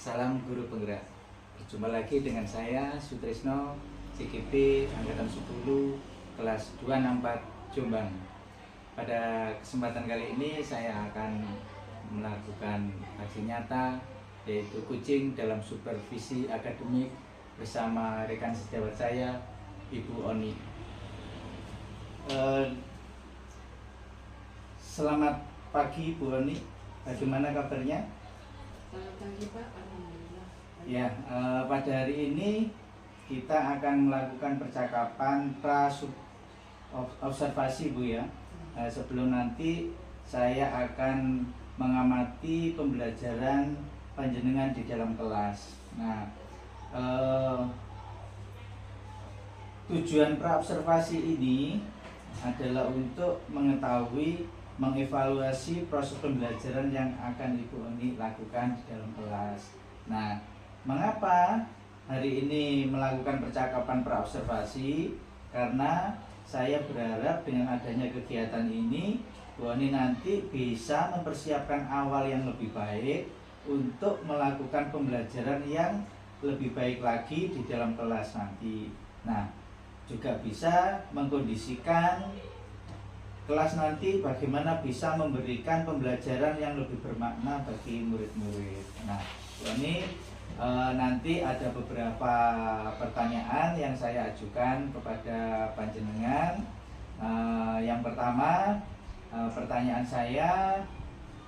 Salam Guru Penggerak. Berjumpa lagi dengan saya Sutrisno, CGP Angkatan 10 kelas 264 Jombang. Pada kesempatan kali ini saya akan melakukan aksi nyata, yaitu coaching dalam supervisi akademik bersama rekan sejawat saya, Ibu Oni. Selamat pagi Bu Oni, bagaimana kabarnya? Selamat pagi Pak, alhamdulillah. Ya, pada hari ini kita akan melakukan percakapan observasi Bu ya. Sebelum nanti saya akan mengamati pembelajaran panjenengan di dalam kelas. Nah, tujuan praobservasi ini adalah untuk mengetahui, mengevaluasi proses pembelajaran yang akan Ibu Oni lakukan di dalam kelas. Nah, mengapa hari ini melakukan percakapan praobservasi? Karena saya berharap dengan adanya kegiatan ini, Bu Oni nanti bisa mempersiapkan awal yang lebih baik untuk melakukan pembelajaran yang lebih baik lagi di dalam kelas nanti. Nah, juga bisa mengkondisikan kelas nanti bagaimana bisa memberikan pembelajaran yang lebih bermakna bagi murid-murid. Nah, ini nanti ada beberapa pertanyaan yang saya ajukan kepada panjenengan. Yang pertama, pertanyaan saya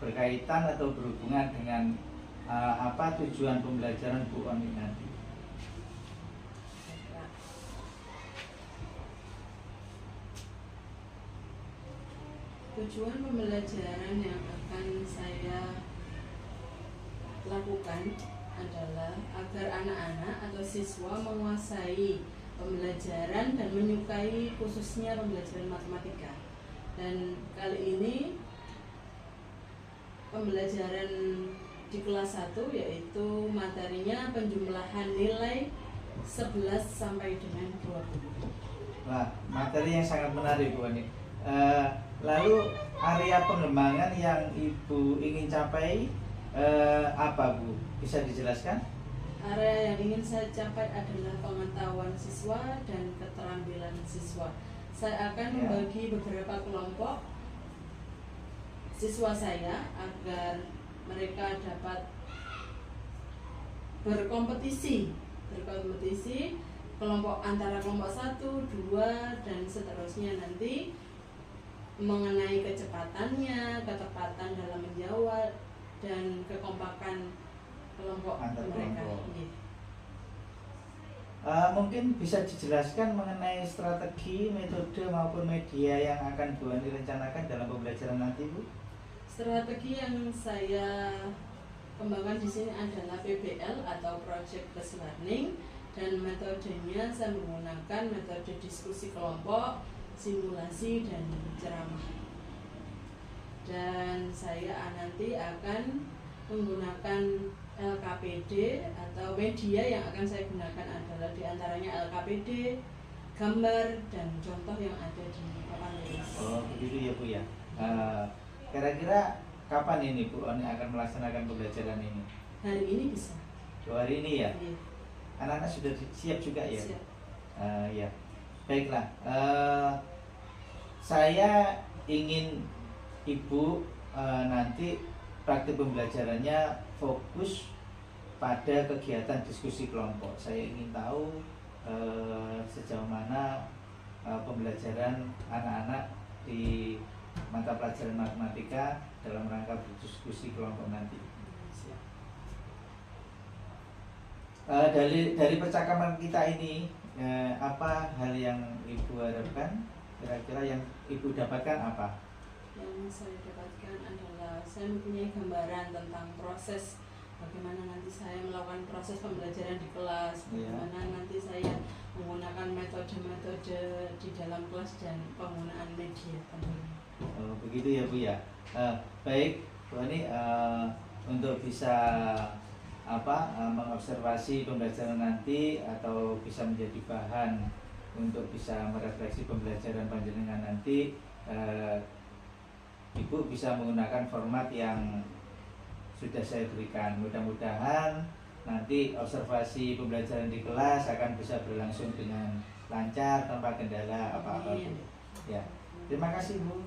berkaitan atau berhubungan dengan apa tujuan pembelajaran Bu Oni nanti. Tujuan pembelajaran yang akan saya lakukan adalah agar anak-anak atau siswa menguasai pembelajaran dan menyukai khususnya pembelajaran matematika. Dan kali ini pembelajaran di kelas 1 yaitu materinya penjumlahan nilai 11 sampai dengan 20. Wah, materi yang sangat menarik Bu Oni. Lalu area pengembangan yang Ibu ingin capai apa Bu? Bisa dijelaskan? Area yang ingin saya capai adalah pengetahuan siswa dan keterampilan siswa. Saya akan membagi beberapa kelompok siswa saya agar mereka dapat berkompetisi kelompok antara kelompok 1, 2 dan seterusnya nanti mengenai kecepatannya, ketepatan dalam menjawab dan kekompakan kelompok antar mereka. kelompok. Mungkin bisa dijelaskan mengenai strategi, metode maupun media yang akan Bu Ani rencanakan dalam pembelajaran nanti Bu? Strategi yang saya kembangkan di sini adalah PBL atau Project Based Learning, dan metodenya saya menggunakan metode diskusi kelompok, simulasi dan ceramah. Dan saya nanti akan menggunakan LKPD atau media yang akan saya gunakan adalah diantaranya LKPD, gambar dan contoh yang ada di papan tulis. Oh begitu ya Bu ya. Kira-kira kapan ini Bu Oni akan melaksanakan pembelajaran ini? Hari ini bisa. Hari ini ya? Iya. Anak-anak sudah siap juga ya? Siap. Ya, baiklah. Saya ingin Ibu nanti praktik pembelajarannya fokus pada kegiatan diskusi kelompok. Saya ingin tahu sejauh mana pembelajaran anak-anak di mata pelajaran matematika dalam rangka berdiskusi kelompok nanti. Dari percakapan kita ini, apa hal yang Ibu harapkan? Kira-kira yang Ibu dapatkan apa? Yang saya dapatkan adalah saya mempunyai gambaran tentang proses bagaimana nanti saya melakukan proses pembelajaran di kelas, bagaimana nanti saya menggunakan metode-metode di dalam kelas dan penggunaan media tentunya. Oh, begitu ya Bu ya. Baik Bu Ani, untuk bisa mengobservasi pembelajaran nanti atau bisa menjadi bahan untuk bisa merefleksi pembelajaran panjenengan nanti, Ibu bisa menggunakan format yang sudah saya berikan. Mudah-mudahan nanti observasi pembelajaran di kelas akan bisa berlangsung dengan lancar tanpa kendala apa-apa Bu. Ya, terima kasih Bu.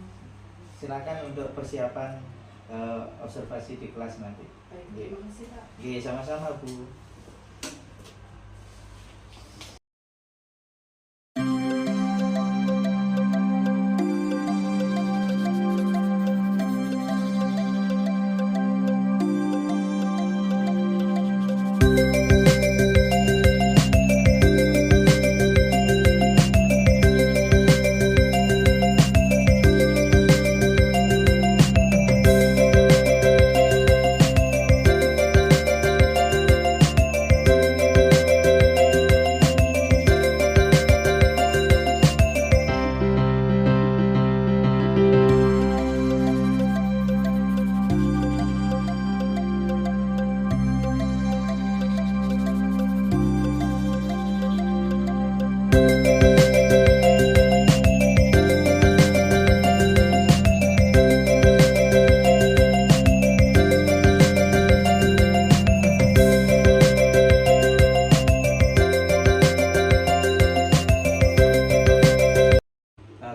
Silakan untuk persiapan observasi di kelas nanti. Baik, terima kasih Pak. Oke, sama-sama Bu.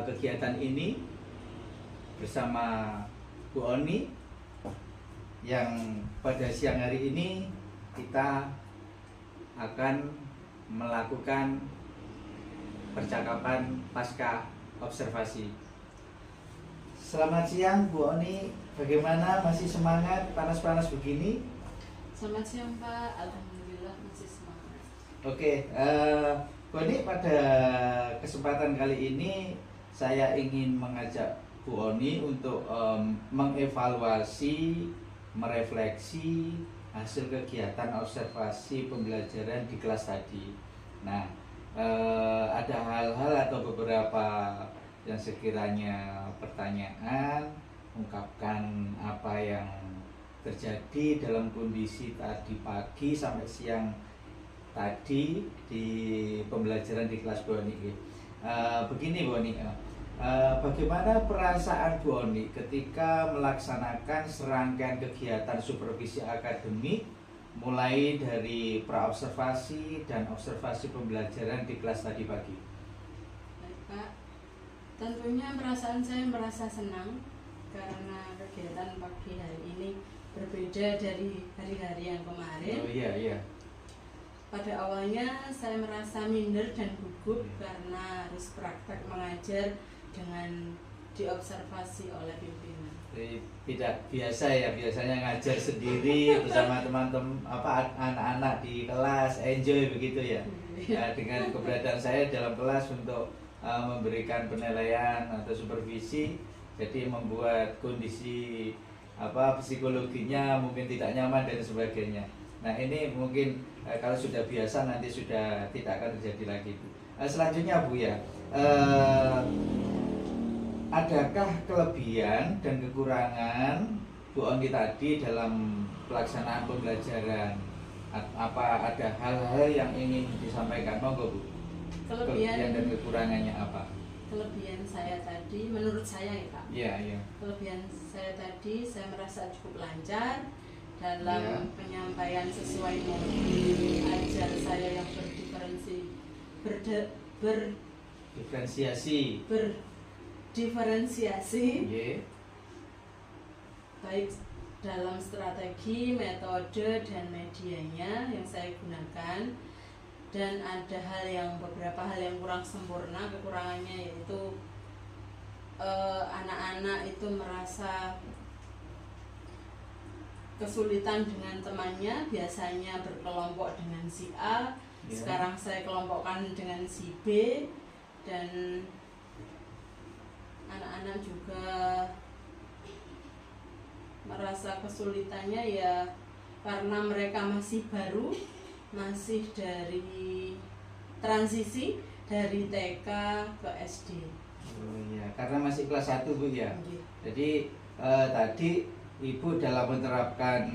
Kegiatan ini bersama Bu Oni yang pada siang hari ini kita akan melakukan percakapan pasca observasi. Selamat siang Bu Oni, bagaimana, masih semangat panas-panas begini? Selamat siang Pak, alhamdulillah masih semangat. Oke, Bu Oni, pada kesempatan kali ini saya ingin mengajak Bu Oni untuk mengevaluasi, merefleksi hasil kegiatan observasi pembelajaran di kelas tadi. Nah, ada hal-hal atau beberapa yang sekiranya pertanyaan, ungkapkan apa yang terjadi dalam kondisi tadi pagi sampai siang tadi di pembelajaran di kelas Bu Oni. Begini Bu Oni, bagaimana perasaan Bu Oni ketika melaksanakan serangkaian kegiatan supervisi akademik mulai dari praobservasi dan observasi pembelajaran di kelas tadi pagi? Baik Pak, tentunya perasaan saya merasa senang karena kegiatan pagi hari ini berbeda dari hari-hari yang kemarin. Oh iya. Pada awalnya saya merasa minder dan gugup karena harus praktek mengajar dengan diobservasi oleh pimpinan. Tidak biasa ya, biasanya ngajar sendiri bersama teman-teman anak-anak di kelas, enjoy begitu ya. Dengan keberadaan saya dalam kelas untuk memberikan penilaian atau supervisi, jadi membuat kondisi psikologinya mungkin tidak nyaman dan sebagainya. Nah, ini mungkin kalau sudah biasa nanti sudah tidak akan terjadi lagi Bu. Selanjutnya Bu ya, adakah kelebihan dan kekurangan Bu Oni tadi dalam pelaksanaan pembelajaran? Apa ada hal-hal yang ingin disampaikan, monggo Bu? Kelebihan dan kekurangannya apa? Kelebihan saya tadi, menurut saya ya Pak. Iya. Kelebihan saya tadi, saya merasa cukup lancar dalam penyampaian sesuai modul ajar saya yang berdiferensiasi, baik dalam strategi, metode, dan medianya yang saya gunakan. Dan ada beberapa hal yang kurang sempurna. Kekurangannya yaitu anak-anak itu merasa kesulitan dengan temannya, biasanya berkelompok dengan si A, sekarang saya kelompokkan dengan si B, dan anak-anak juga merasa kesulitannya ya karena mereka masih baru, masih dari transisi dari TK ke SD. Oh iya, karena masih kelas 1 Bu ya. Jadi tadi Ibu dalam menerapkan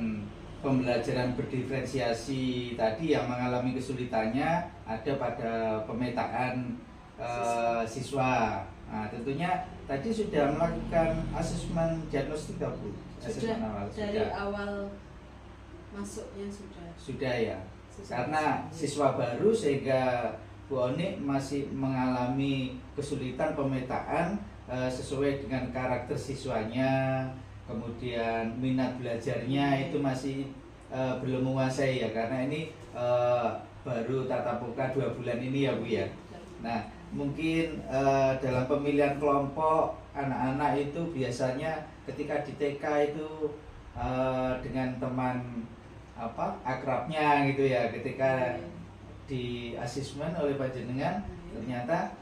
pembelajaran berdiferensiasi tadi yang mengalami kesulitannya ada pada pemetaan siswa. Nah, tentunya tadi sudah melakukan asesmen diagnostik Bu? Sudah, dari awal Masuknya sudah. Sudah ya. Sesuai Karena dengan- siswa baru sehingga Bu Oni masih mengalami kesulitan pemetaan sesuai dengan karakter siswanya, kemudian minat belajarnya itu masih belum menguasai ya, karena ini baru tatap muka 2 bulan ini ya Bu ya. Nah mungkin dalam pemilihan kelompok anak-anak itu biasanya ketika di TK itu dengan teman akrabnya gitu ya, ketika di asesmen oleh panjenengan ternyata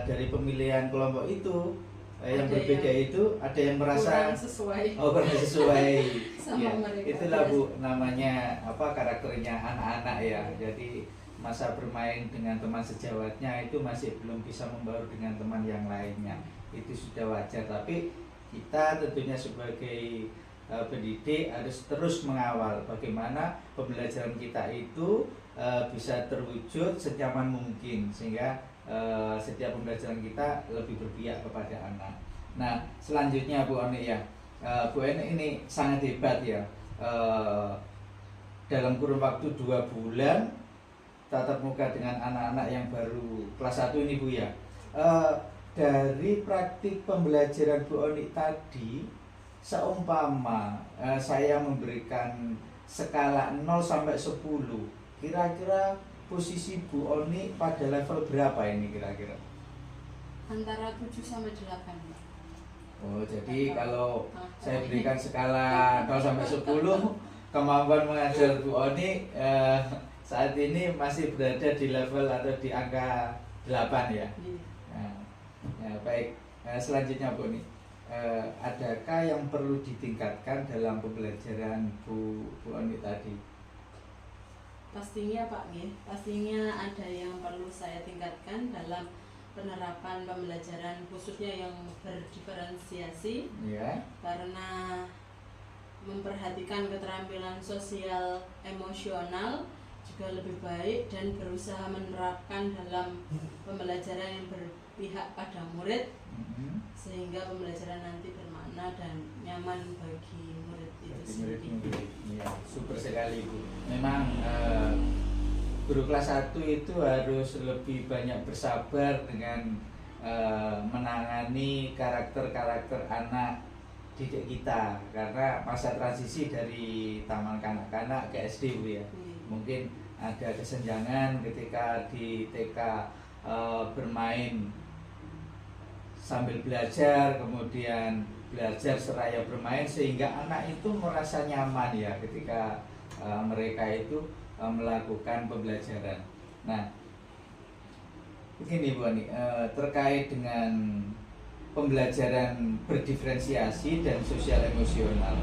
dari pemilihan kelompok itu yang Ada berbeda yang itu ada yang merasa kurang sesuai kurang sesuai. sama Ya, mereka. itulah Bu namanya karakternya anak-anak ya. Jadi masa bermain dengan teman sejawatnya itu masih belum bisa membaur dengan teman yang lainnya, itu sudah wajar. Tapi kita tentunya sebagai pendidik harus terus mengawal bagaimana pembelajaran kita itu bisa terwujud senyaman mungkin, sehingga setiap pembelajaran kita lebih berpihak kepada anak. Nah selanjutnya Bu Oni ya, Bu Oni ini sangat hebat ya, dalam kurun waktu 2 bulan tatap muka dengan anak-anak yang baru kelas 1 ini Bu ya. Dari praktik pembelajaran Bu Oni tadi, seumpama saya memberikan skala 0 sampai 10, kira-kira posisi Bu Oni pada level berapa ini kira-kira? Antara 7 sampai 8. Oh, jadi kalau saya berikan skala 0 sampai 10, kemampuan mengajar Bu Oni saat ini masih berada di level atau di angka 8 ya. Nah, ya baik. Selanjutnya Bu Oni, adakah yang perlu ditingkatkan dalam pembelajaran Bu Oni tadi? Pastinya Pak nggih, pastinya ada yang perlu saya tingkatkan dalam penerapan pembelajaran khususnya yang berdiferensiasi, Ya. karena memperhatikan keterampilan sosial emosional juga lebih baik dan berusaha menerapkan dalam pembelajaran yang berpihak pada murid sehingga pembelajaran nanti bermakna dan nyaman bagi murid itu sendiri. Ya, super sekali Bu. Memang guru kelas 1 itu harus lebih banyak bersabar dengan menangani karakter-karakter anak didik kita, karena masa transisi dari taman kanak-kanak ke SD Bu ya. Mungkin ada kesenjangan ketika di TK bermain sambil belajar, kemudian belajar seraya bermain, sehingga anak itu merasa nyaman ya ketika mereka itu melakukan pembelajaran. Nah, begini Bu Ani, terkait dengan pembelajaran berdiferensiasi dan sosial emosional,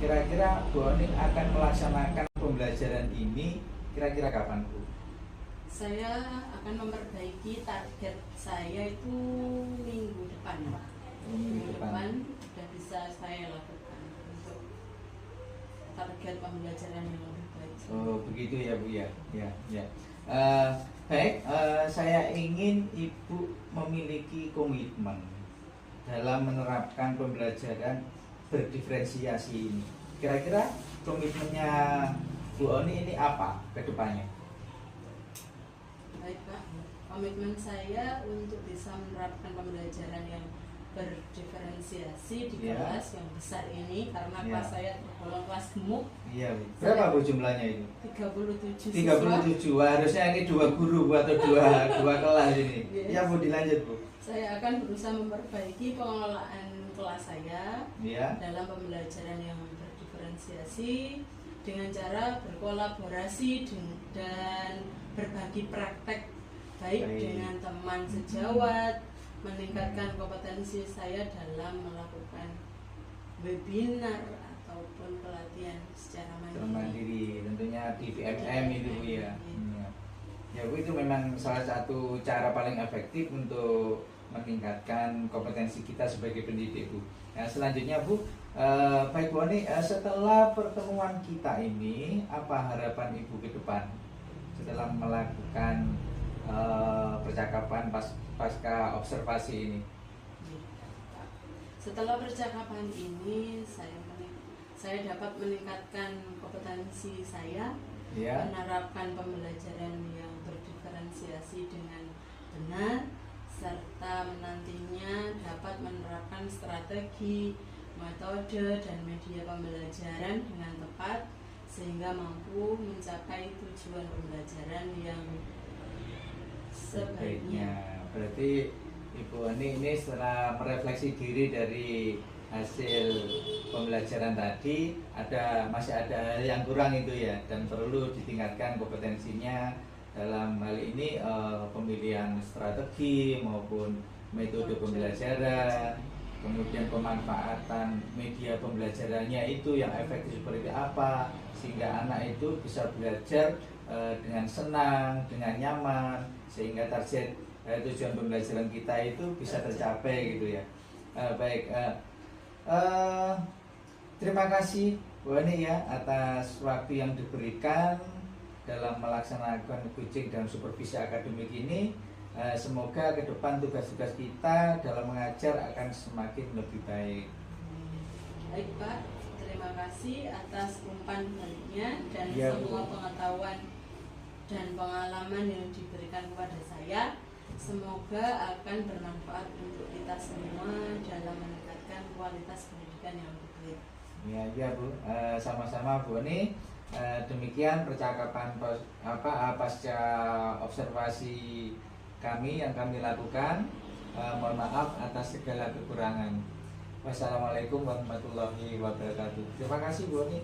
kira-kira Bu Ani akan melaksanakan pembelajaran ini kira-kira kapan Bu? Saya akan memperbaiki target saya itu minggu depan Pak. Minggu depan sudah bisa saya lakukan untuk target pembelajaran yang lebih baik. Oh begitu ya Bu ya. Ya. Baik, saya ingin Ibu memiliki komitmen dalam menerapkan pembelajaran berdiferensiasi ini. Kira-kira komitmennya Bu Oni ini apa ke depannya? Baik Pak, komitmen saya untuk bisa menerapkan pembelajaran yang berdiferensiasi di kelas yang besar ini, karena kelas saya tergolong kelas gemuk. Iya Bu. Berapa Bu jumlahnya itu? 37 37. Harusnya ini 2 guru atau 2 kelas ini. Yes. Ya Bu, dilanjut Bu. Saya akan berusaha memperbaiki pengelolaan kelas saya dalam pembelajaran yang berdiferensiasi dengan cara berkolaborasi dan berbagi praktek baik dengan teman sejawat, meningkatkan kompetensi saya dalam melakukan webinar ataupun pelatihan secara mandiri. Tentunya di VMM itu Bu ya. Ya Bu, itu memang salah satu cara paling efektif untuk meningkatkan kompetensi kita sebagai pendidik Bu. Nah, selanjutnya Bu, baik Bu Ani, setelah pertemuan kita ini, apa harapan Ibu ke depan setelah melakukan percakapan pasca observasi ini? Setelah percakapan ini, saya dapat meningkatkan kompetensi saya, Ya. menerapkan pembelajaran yang berdiferensiasi dengan benar, serta menantinya dapat menerapkan strategi, metode, dan media pembelajaran dengan tepat sehingga mampu mencapai tujuan pembelajaran yang sebaiknya. Berarti Ibu Ani ini setelah merefleksi diri dari hasil pembelajaran tadi, masih ada hal yang kurang itu ya, dan perlu ditingkatkan kompetensinya dalam hal ini pemilihan strategi maupun metode pembelajaran, kemudian pemanfaatan media pembelajarannya itu yang efektif seperti apa, sehingga anak itu bisa belajar dengan senang, dengan nyaman, sehingga target tujuan pembelajaran kita itu bisa tercapai gitu ya. Baik, terima kasih Bu Ani ya atas waktu yang diberikan dalam melaksanakan coaching dan supervisi akademik ini. Semoga ke depan tugas-tugas kita dalam mengajar akan semakin lebih baik. Baik Pak, terima kasih atas umpan baliknya dan Ya, semua Bu. pengetahuan dan pengalaman yang diberikan kepada saya. Semoga akan bermanfaat untuk kita semua dalam meningkatkan kualitas pendidikan yang lebih baik. Ya Bu, sama-sama Bu Ani. Demikian percakapan pasca observasi kami yang kami lakukan. Mohon maaf atas segala kekurangan. Wassalamualaikum warahmatullahi wabarakatuh. Terima kasih Bu Ani.